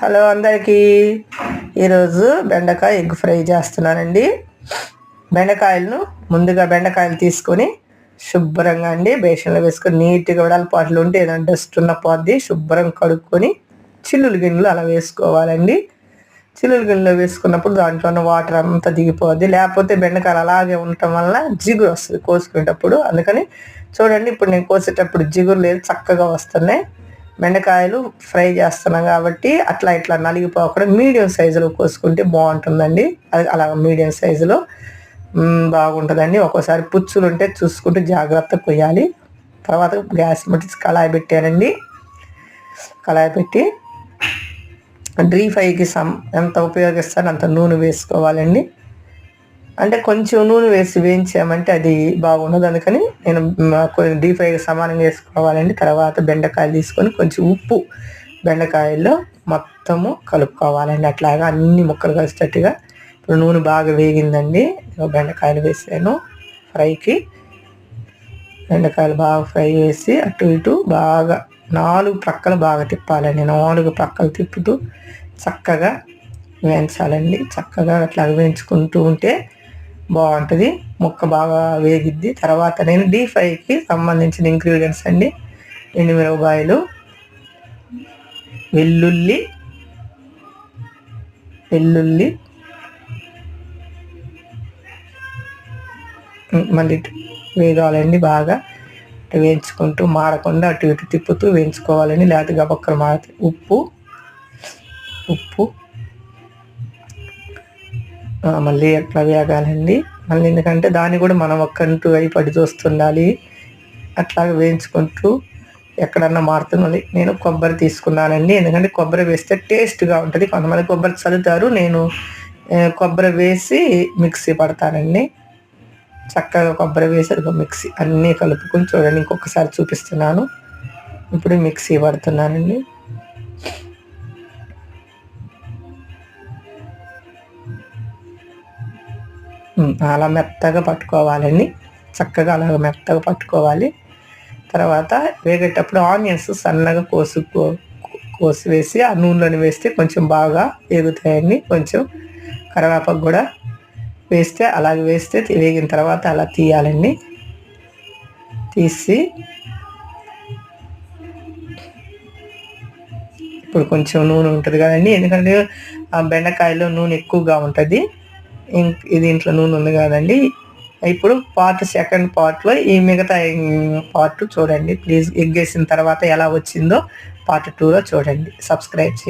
Hello అందరికీ. ఈరోజు బెండకాయ ఎగ్ ఫ్రై చేస్తున్నానండి. బెండకాయలు తీసుకొని శుభ్రంగా అండి బేషన్లో వేసుకొని నీట్గా వెడల్పాట్లు ఉంటే ఏదైనా డస్ట్ ఉన్న పోద్ది శుభ్రం కడుక్కొని చిల్లులు గిన్నెలు అలా వేసుకోవాలండి. చిల్లులు గిన్నెలో వేసుకున్నప్పుడు దాంట్లో ఉన్న వాటర్ అంతా దిగిపోద్ది. లేకపోతే బెండకాయలు అలాగే ఉండటం వల్ల జిగురు వస్తుంది కోసుకునేటప్పుడు. అందుకని చూడండి, ఇప్పుడు నేను కోసేటప్పుడు జిగురు లేదు, చక్కగా వస్తున్నాయి. బెండకాయలు ఫ్రై చేస్తున్నాం కాబట్టి అట్లా ఇట్లా నలిగిపోకుండా మీడియం సైజులో కోసుకుంటే బాగుంటుందండి. అది అలా మీడియం సైజులో బాగుంటుందండి. ఒక్కోసారి పుచ్చులు ఉంటే చూసుకుంటూ జాగ్రత్తగా కొయ్యాలి. తర్వాత గ్యాస్ ముట్టించి కళాయి పెట్టానండి. కళాయి పెట్టి డ్రీ ఫ్రైకి ఎంత ఉపయోగిస్తారో అంత నూనె వేసుకోవాలండి. అంటే కొంచెం నూనె వేసి వేయించామంటే అది బాగుండదు. అందుకని నేను డీప్ ఫ్రైకి సమానంగా వేసుకోవాలండి. తర్వాత బెండకాయలు తీసుకొని కొంచెం ఉప్పు బెండకాయల్లో మొత్తము కలుపుకోవాలండి. అట్లాగా అన్ని ముక్కలు కలిసేటట్టుగా. ఇప్పుడు నూనె బాగా వేగిందండి. బెండకాయలు వేసాను ఫ్రైకి. బెండకాయలు బాగా ఫ్రై చేసి అటు ఇటు బాగా 4 ప్రక్కలు బాగా తిప్పాలండి. 4 ప్రక్కలు తిప్పుతూ చక్కగా వేయించాలండి. చక్కగా అట్లా వేయించుకుంటూ ఉంటే బాగుంటుంది, ముక్క బాగా వేగిద్ది. తర్వాత నేను డీప్ ఫ్రైకి సంబంధించిన ఇంగ్రీడియంట్స్ అండి: ఎండుమిరపకాయలు, వెల్లుల్లి మళ్ళీ వేగాలండి. బాగా వేయించుకుంటూ మాడకుండా అటు ఇటు తిప్పుతూ వేయించుకోవాలండి, లేకపోతే గబక్కలు మాడుతాయి. ఉప్పు మళ్ళీ అట్లా వేగాలండి. మళ్ళీ ఎందుకంటే దాన్ని కూడా మనం ఒక్కంటూ అయిపడి చూస్తుండాలి. అట్లాగే వేయించుకుంటూ ఎక్కడన్నా మారుతుంది. నేను కొబ్బరి తీసుకున్నానండి, ఎందుకంటే కొబ్బరి వేస్తే టేస్ట్గా ఉంటుంది. కొంతమంది కొబ్బరి చల్లుతారు, నేను కొబ్బరి వేసి మిక్సీ పడతానండి. చక్కగా కొబ్బరి వేసి మిక్సీ అన్నీ కలుపుకొని చూడండి, ఇంకొకసారి చూపిస్తున్నాను. ఇప్పుడు మిక్సీ పడుతున్నానండి. అలా మెత్తగా పట్టుకోవాలండి. చక్కగా అలాగ మెత్తగా పట్టుకోవాలి. తర్వాత వేగేటప్పుడు ఆనియన్స్ సన్నగా కోసి వేసి ఆ నూనెలోని వేస్తే కొంచెం బాగా వేగుతాయండి. కొంచెం కరివేపాకు కూడా వేస్తే అలాగే వేస్తే వేగిన తర్వాత అలా తీయాలండి. తీసి ఇప్పుడు కొంచెం నూనె ఉంటుంది కదండి, ఎందుకంటే ఆ బెండకాయలో నూనె ఎక్కువగా ఉంటుంది. దీంట్లో నూనె ఉంది కదండి. ఇప్పుడు సెకండ్ పార్ట్లో ఈ మిగతా పార్ట్ చూడండి ప్లీజ్. ఎగ్ వేసిన తర్వాత ఎలా వచ్చిందో పార్ట్ 2లో చూడండి. సబ్స్క్రైబ్ చేయండి.